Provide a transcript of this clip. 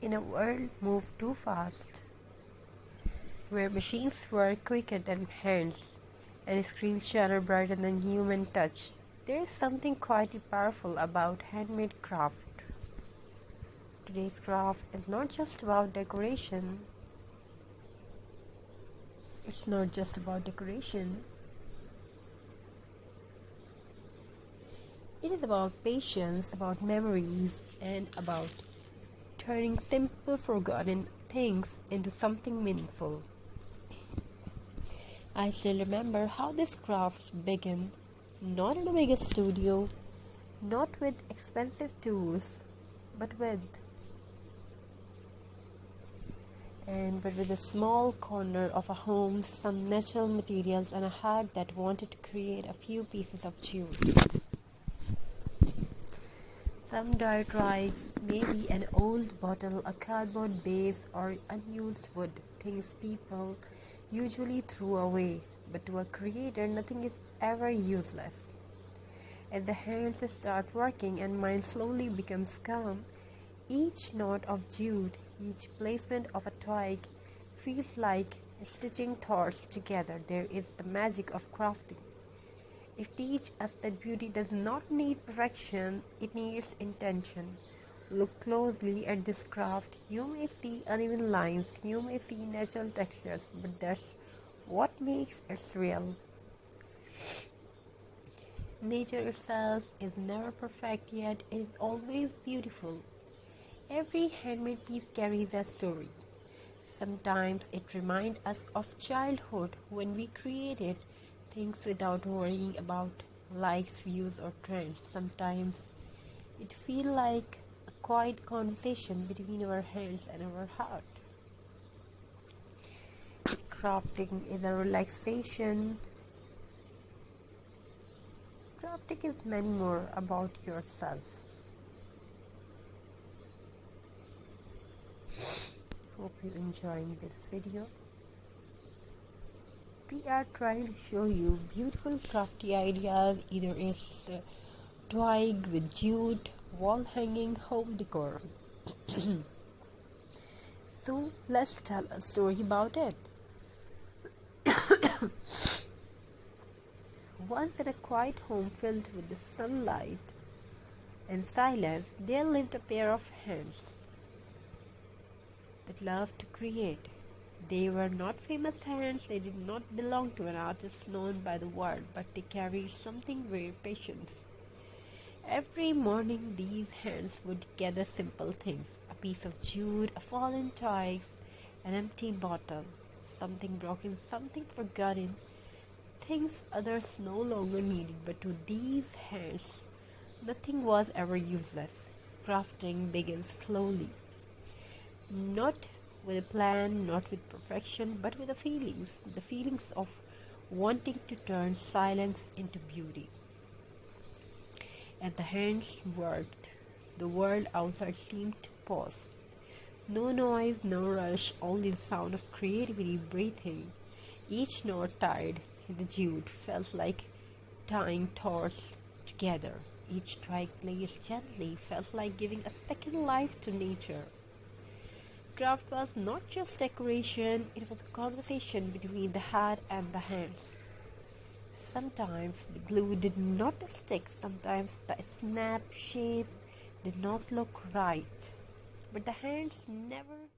In a world moved too fast, where machines work quicker than hands and screens shine brighter than human touch, there is something quite powerful about handmade craft. Today's craft is not just about decoration. It's not just about decoration. It is about patience, about memories, and about turning simple, forgotten things into something meaningful. I still remember how this craft began, not in a big studio, not with expensive tools, but with a small corner of a home, some natural materials, and a heart that wanted to create a few pieces of jute. Some dirt rags, maybe an old bottle, a cardboard base, or unused wood, things people usually throw away. But to a creator, nothing is ever useless. As the hands start working and mind slowly becomes calm, each knot of jute, each placement of a twig feels like stitching thoughts together. There is the magic of crafting. It teaches us that beauty does not need perfection, it needs intention. Look closely at this craft. You may see uneven lines, you may see natural textures, but that's what makes it real. Nature itself is never perfect, yet it is always beautiful. Every handmade piece carries a story. Sometimes it reminds us of childhood when we created things without worrying about likes, views, or trends. Sometimes it feels like a quiet conversation between our hands and our heart. Crafting is a relaxation. Crafting is many more about yourself. Hope you're enjoying this video. We are trying to show you beautiful crafty ideas, either it's twig with jute, wall hanging, home decor. So let's tell a story about it. Once in a quiet home filled with the sunlight and silence, there lived a pair of hands that loved to create. They were not famous hands, they did not belong to an artist known by the world, but they carried something very precious. Every morning these hands would gather simple things, a piece of jute, a fallen twig, an empty bottle, something broken, something forgotten, things others no longer needed, but to these hands nothing was ever useless. Crafting began slowly, not with a plan, not with perfection, but with the feelings of wanting to turn silence into beauty. As the hands worked, the world outside seemed to pause. No noise, no rush, only the sound of creativity breathing. Each knot tied in the jute felt like tying thoughts together. Each twig placed gently felt like giving a second life to nature. Craft was not just decoration, it was a conversation between the heart and the hands. Sometimes the glue did not stick, sometimes the snap shape did not look right, but the hands never